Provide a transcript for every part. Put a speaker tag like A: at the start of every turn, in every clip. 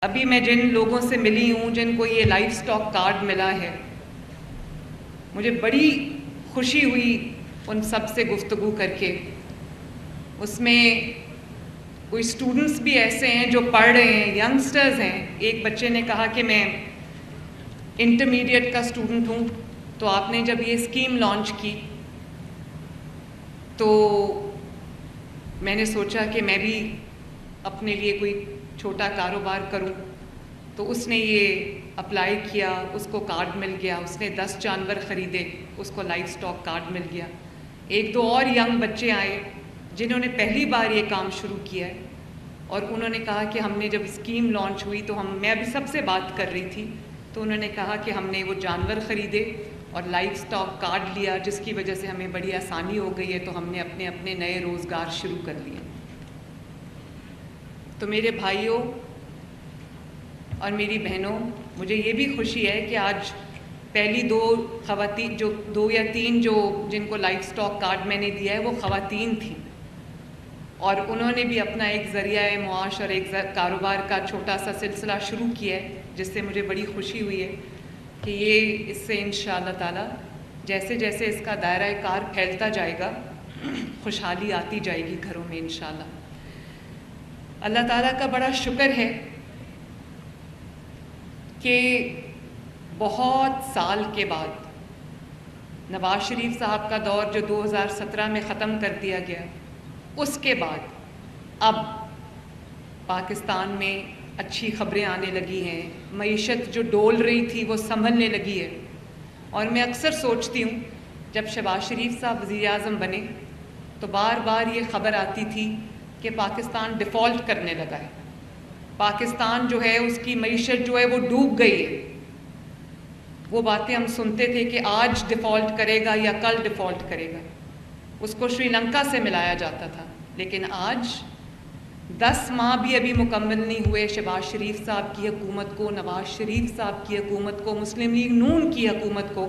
A: ابھی میں جن لوگوں سے ملی ہوں جن کو یہ لائف سٹاک کارڈ ملا ہے، مجھے بڑی خوشی ہوئی ان سب سے گفتگو کر کے۔ اس میں کوئی اسٹوڈنٹس بھی ایسے ہیں جو پڑھ رہے ہیں، ینگسٹرز ہیں۔ ایک بچے نے کہا کہ میں انٹرمیڈیٹ کا اسٹوڈنٹ ہوں، تو آپ نے جب یہ اسکیم لانچ کی تو میں نے سوچا کہ میں بھی اپنے لیے کوئی چھوٹا کاروبار کروں، تو اس نے یہ اپلائی کیا، اس کو کارڈ مل گیا، اس نے 10 جانور خریدے، اس کو لائف سٹاک کارڈ مل گیا۔ ایک دو اور ینگ بچے آئے جنہوں نے پہلی بار یہ کام شروع کیا ہے، اور انہوں نے کہا کہ ہم نے جب اسکیم لانچ ہوئی تو میں ابھی سب سے بات کر رہی تھی، تو انہوں نے کہا کہ ہم نے وہ جانور خریدے اور لائف سٹاک کارڈ لیا، جس کی وجہ سے ہمیں بڑی آسانی ہو گئی ہے، تو ہم نے اپنے اپنے نئے روزگار شروع کر لیے۔ تو میرے بھائیوں اور میری بہنوں، مجھے یہ بھی خوشی ہے کہ آج پہلی دو خواتین، جو 2 یا 3 جن کو لائف سٹاک کارڈ میں نے دیا ہے، وہ خواتین تھیں، اور انہوں نے بھی اپنا ایک ذریعہ معاش اور ایک کاروبار کا چھوٹا سا سلسلہ شروع کیا ہے، جس سے مجھے بڑی خوشی ہوئی ہے کہ یہ اس سے انشاءاللہ تعالی جیسے جیسے اس کا دائرہ کار پھیلتا جائے گا، خوشحالی آتی جائے گی گھروں میں انشاءاللہ۔ اللہ تعالیٰ کا بڑا شکر ہے کہ بہت سال کے بعد نواز شریف صاحب کا دور جو 2017 میں ختم کر دیا گیا، اس کے بعد اب پاکستان میں اچھی خبریں آنے لگی ہیں، معیشت جو ڈول رہی تھی وہ سنبھلنے لگی ہے۔ اور میں اکثر سوچتی ہوں، جب شہباز شریف صاحب وزیر اعظم بنے تو بار بار یہ خبر آتی تھی کہ پاکستان ڈیفالٹ کرنے لگا ہے، پاکستان جو ہے اس کی معیشت جو ہے وہ ڈوب گئی ہے۔ وہ باتیں ہم سنتے تھے کہ آج ڈیفالٹ کرے گا یا کل ڈیفالٹ کرے گا، اس کو شری لنکا سے ملایا جاتا تھا، لیکن آج 10 ماہ بھی ابھی مکمل نہیں ہوئے شہباز شریف صاحب کی حکومت کو، نواز شریف صاحب کی حکومت کو، مسلم لیگ نون کی حکومت کو،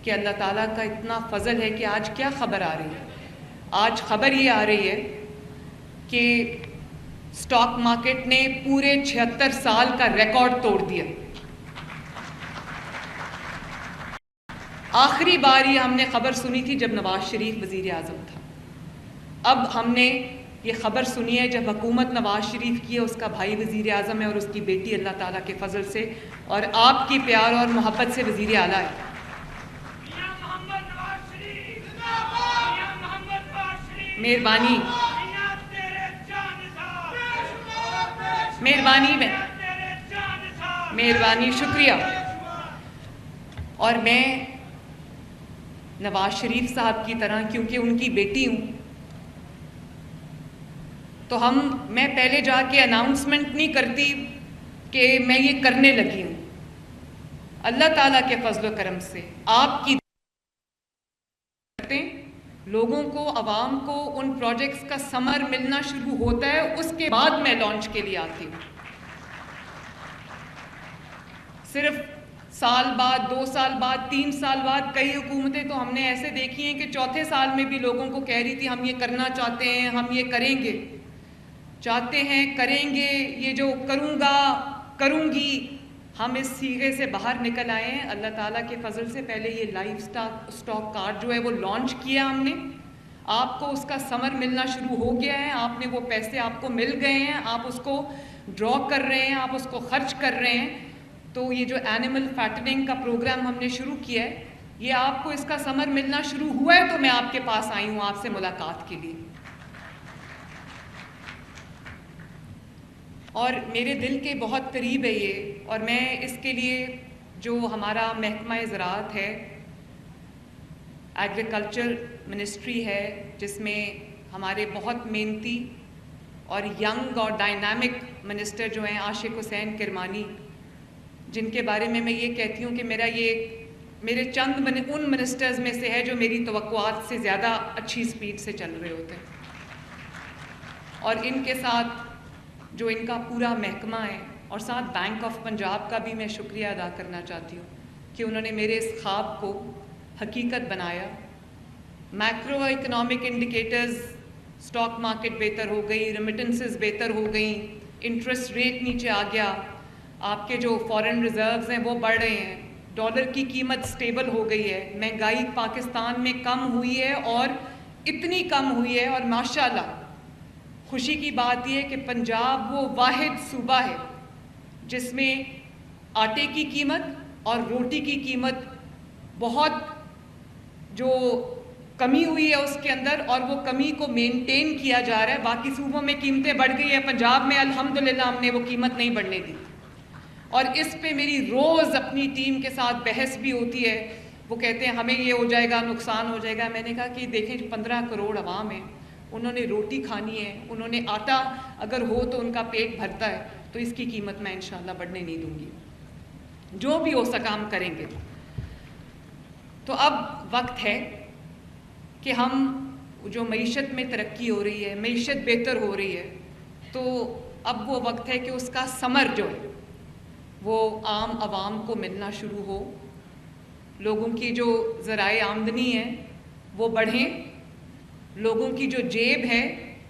A: کہ اللہ تعالیٰ کا اتنا فضل ہے کہ آج کیا خبر آ رہی ہے؟ آج خبر یہ آ رہی ہے کہ سٹاک مارکیٹ نے پورے 76 سال کا ریکارڈ توڑ دیا۔ آخری بار یہ ہم نے خبر سنی تھی جب نواز شریف وزیر اعظم تھا، اب ہم نے یہ خبر سنی ہے جب حکومت نواز شریف کی ہے، اس کا بھائی وزیر اعظم ہے اور اس کی بیٹی اللہ تعالیٰ کے فضل سے اور آپ کی پیار اور محبت سے وزیر اعلیٰ ہے۔ مہربانی مہربانی شکریہ۔ اور میں نواز شریف صاحب کی طرح کیونکہ ان کی بیٹی ہوں، تو میں پہلے جا کے اناؤنسمنٹ نہیں کرتی کہ میں یہ کرنے لگی ہوں۔ اللہ تعالیٰ کے فضل و کرم سے آپ کی لوگوں کو، عوام کو ان پروجیکٹس کا ثمر ملنا شروع ہوتا ہے، اس کے بعد میں لانچ کے لیے آتی ہوں۔ صرف سال بعد، 2 سال بعد، 3 سال بعد، کئی حکومتیں تو ہم نے ایسے دیکھی ہیں کہ چوتھے سال میں بھی لوگوں کو کہہ رہی تھی ہم یہ کرنا چاہتے ہیں، ہم یہ کریں گے، چاہتے ہیں، کریں گے، یہ جو کروں گا، کروں گی۔ ہم اس سیغے سے باہر نکل آئے ہیں اللہ تعالیٰ کے فضل سے۔ پہلے یہ لائف سٹاک کارڈ جو ہے وہ لانچ کیا ہم نے، آپ کو اس کا ثمر ملنا شروع ہو گیا ہے، آپ نے وہ پیسے آپ کو مل گئے ہیں، آپ اس کو ڈرا کر رہے ہیں، آپ اس کو خرچ کر رہے ہیں۔ تو یہ جو اینیمل فیٹننگ کا پروگرام ہم نے شروع کیا ہے، یہ آپ کو اس کا ثمر ملنا شروع ہوا ہے، تو میں آپ کے پاس آئی ہوں آپ سے ملاقات کے لیے۔ اور میرے دل کے بہت قریب ہے یہ، اور میں اس کے لیے جو ہمارا محکمہ زراعت ہے، ایگریکلچر منسٹری ہے، جس میں ہمارے بہت محنتی اور ینگ اور ڈائنامک منسٹر جو ہیں عاشق حسین کرمانی، جن کے بارے میں یہ کہتی ہوں کہ میرے چند ان منسٹرز میں سے ہے جو میری توقعات سے زیادہ اچھی سپیڈ سے چل رہے ہوتے ہیں، اور ان کے ساتھ جو ان کا پورا محکمہ ہے، اور ساتھ بینک آف پنجاب کا بھی میں شکریہ ادا کرنا چاہتی ہوں کہ انہوں نے میرے اس خواب کو حقیقت بنایا۔ Macro economic indicators, stock market بہتر ہو گئی، ریمیٹنسز بہتر ہو گئیں، انٹرسٹ ریٹ نیچے آ گیا، آپ کے جو فورن ریزروز ہیں وہ بڑھ رہے ہیں, ڈالر کی قیمت سٹیبل ہو گئی ہے, مہنگائی پاکستان میں کم ہوئی ہے اور اتنی کم ہوئی ہے, اور ماشاءاللہ خوشی کی بات یہ ہے کہ پنجاب وہ واحد صوبہ ہے جس میں آٹے کی قیمت اور روٹی کی قیمت بہت جو کمی ہوئی ہے اس کے اندر, اور وہ کمی کو مینٹین کیا جا رہا ہے. باقی صوبوں میں قیمتیں بڑھ گئی ہیں, پنجاب میں الحمدللہ ہم نے وہ قیمت نہیں بڑھنے دی, اور اس پہ میری روز اپنی ٹیم کے ساتھ بحث بھی ہوتی ہے. وہ کہتے ہیں ہمیں یہ ہو جائے گا, نقصان ہو جائے گا. میں نے کہا کہ دیکھیں 15 کروڑ عوام ہیں, انہوں نے روٹی کھانی ہے, انہوں نے آٹا اگر ہو تو ان کا پیٹ بھرتا ہے, تو اس کی قیمت میں انشاءاللہ بڑھنے نہیں دوں گی. جو بھی ہو سکا ہم کریں گے. تو اب وقت ہے کہ ہم جو معیشت میں ترقی ہو رہی ہے, معیشت بہتر ہو رہی ہے, تو اب وہ وقت ہے کہ اس کا ثمر جو ہے وہ عام عوام کو ملنا شروع ہو. لوگوں کی جو ذرائع آمدنی ہیں وہ بڑھیں, لوگوں کی جو جیب ہے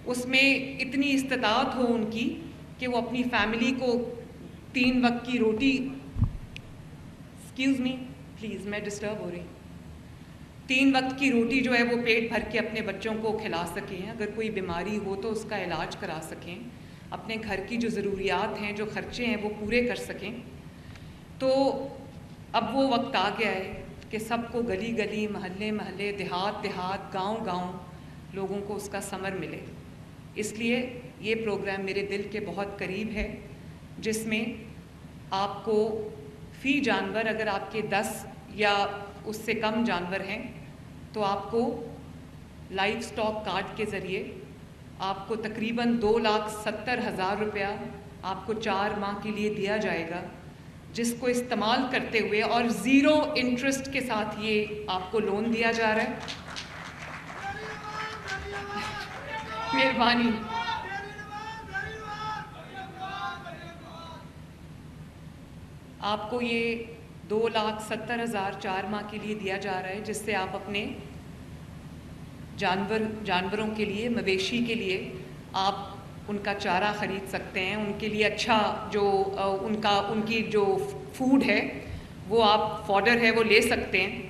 A: اس میں اتنی استطاعت ہو ان کی کہ وہ اپنی فیملی کو 3 وقت کی روٹی, ایکسکیوز می پلیز میں ڈسٹرب ہو رہی ہوں, 3 وقت کی روٹی جو ہے وہ پیٹ بھر کے اپنے بچوں کو کھلا سکیں, اگر کوئی بیماری ہو تو اس کا علاج کرا سکیں, اپنے گھر کی جو ضروریات ہیں, جو خرچے ہیں وہ پورے کر سکیں. تو اب وہ وقت آ گیا ہے کہ سب کو گلی گلی, محلے محلے, دیہات دیہات, گاؤں گاؤں لوگوں کو اس کا ثمر ملے. اس لیے یہ پروگرام میرے دل کے بہت قریب ہے, جس میں آپ کو فی جانور, اگر آپ کے 10 یا اس سے کم جانور ہیں تو آپ کو لائف سٹاک کارڈ کے ذریعے آپ کو تقریباً 2,70,000 روپیہ آپ کو 4 ماہ کے لیے دیا جائے گا, جس کو استعمال کرتے ہوئے اور 0 انٹرسٹ کے ساتھ یہ آپ کو لون دیا جا رہا ہے. مہربانی. آپ کو یہ 2,70,000 4 ماہ کے لیے دیا جا رہا ہے, جس سے آپ اپنے جانوروں کے لیے, مویشی کے لیے آپ ان کا چارہ خرید سکتے ہیں, ان کے لیے اچھا جو ان کی جو فوڈ ہے وہ آپ فوڈر ہے وہ لے سکتے ہیں.